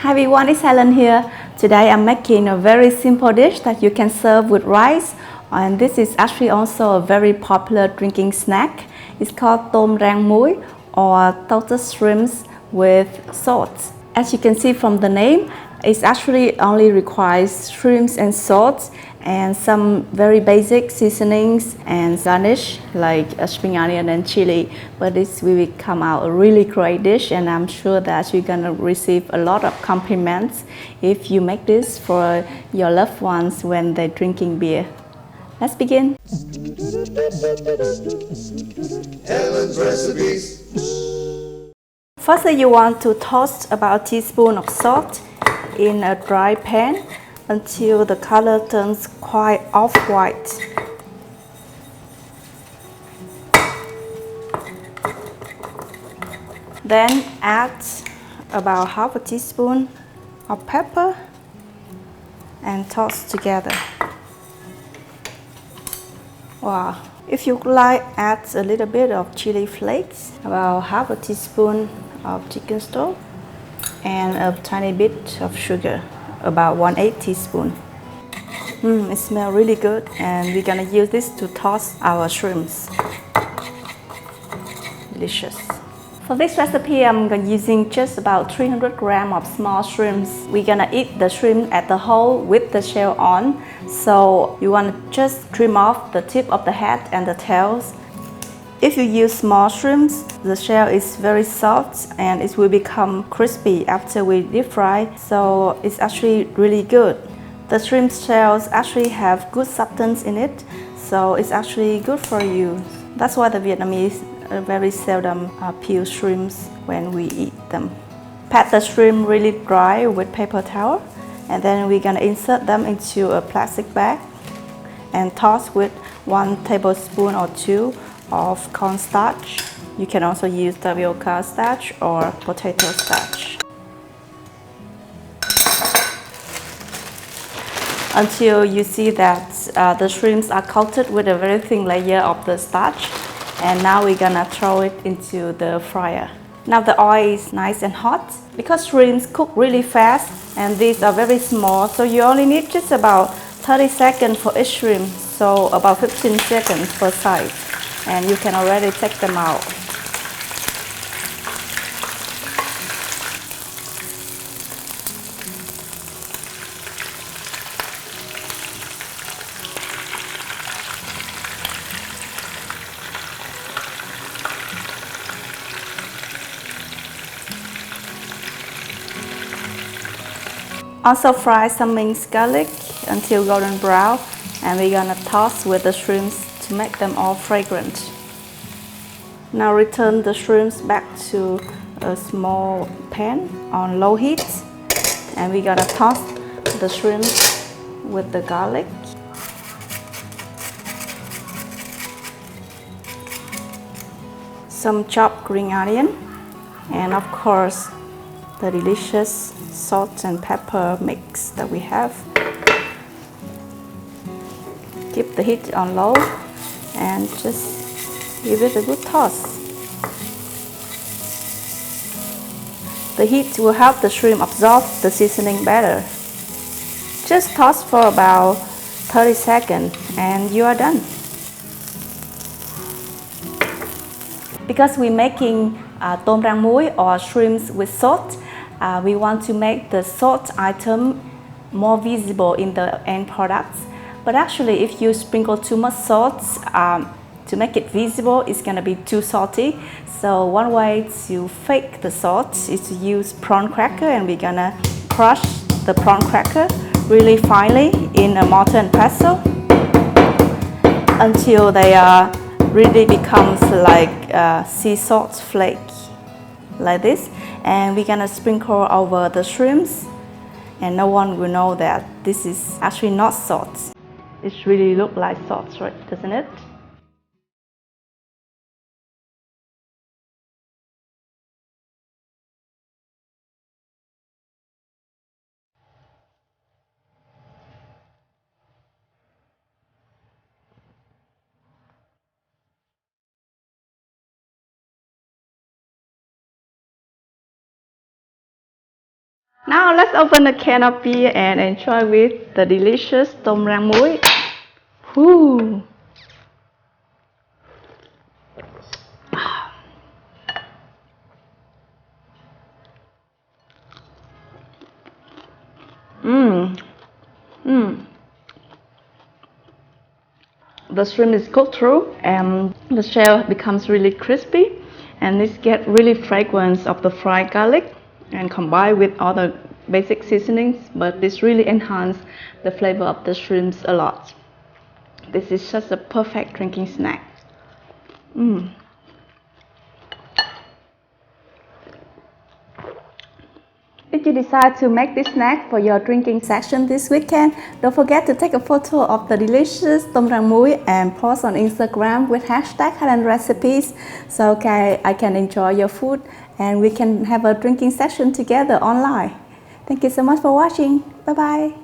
Hi everyone, it's Helen here. Today I'm making a very simple dish that you can serve with rice, and this is actually also a very popular drinking snack. It's called tôm rang muối or toasted shrimps with salt. As you can see from the name, it actually only requires shrimps and salt and some very basic seasonings and garnish like a spring onion and chili, but this will come out a really great dish, and I'm sure that you're gonna receive a lot of compliments if you make this for your loved ones when they're drinking beer. Let's begin. Helen's recipes. Firstly, you want to toast about a teaspoon of salt in a dry pan until the color turns quite off-white. Then add about half a teaspoon of pepper and toss together. Wow. If you like, add a little bit of chili flakes, about half a teaspoon of chicken stock, and a tiny bit of sugar, about 1/8 teaspoon. It smells really good, and we're gonna use this to toss our shrimps. Delicious. For this recipe, I'm using just about 300 grams of small shrimps. We're gonna eat the shrimp at the whole with the shell on. So you wanna just trim off the tip of the head and the tails. If you use small shrimps, the shell is very soft and it will become crispy after we deep fry. So it's actually really good. The shrimp shells actually have good substance in it, so it's actually good for you. That's why the Vietnamese very seldom peel shrimps when we eat them. Pat the shrimp really dry with paper towel, and then we're gonna insert them into a plastic bag and toss with 1 tablespoon or 2 of cornstarch. You can also use tapioca starch or potato starch. Until you see that the shrimps are coated with a very thin layer of the starch. And now we're gonna throw it into the fryer. Now the oil is nice and hot. Because shrimps cook really fast and these are very small, so you only need just about 30 seconds for each shrimp, so about 15 seconds per side. And you can already take them out. Also fry some minced garlic until golden brown, and we're gonna toss with the shrimps to make them all fragrant. Now return the shrimps back to a small pan on low heat, and we're gonna toss the shrimps with the garlic. Some chopped green onion, and of course the delicious salt and pepper mix that we have. Keep the heat on low and just give it a good toss. The heat will help the shrimp absorb the seasoning better. Just toss for about 30 seconds and you are done. Because we're making tôm rang muối or shrimps with salt, we want to make the salt item more visible in the end products. But actually, if you sprinkle too much salt to make it visible, it's gonna be too salty. So one way to fake the salt is to use prawn cracker, and we're gonna crush the prawn cracker really finely in a mortar and pestle until they really becomes like sea salt flake, like this. And we're gonna sprinkle over the shrimps, and no one will know that this is actually not salt. It really looks like salt, right? Doesn't it? Now let's open a can of beer and enjoy with the delicious tom rang muối. Woo! The shrimp is cooked through and the shell becomes really crispy, and this get really fragrance of the fried garlic and combined with other basic seasonings, but this really enhance the flavor of the shrimps a lot. This is just a perfect drinking snack. If you decide to make this snack for your drinking session this weekend, don't forget to take a photo of the delicious tom rang muối and post on Instagram with hashtag Helen recipes so I can enjoy your food and we can have a drinking session together online. Thank you so much for watching. Bye bye.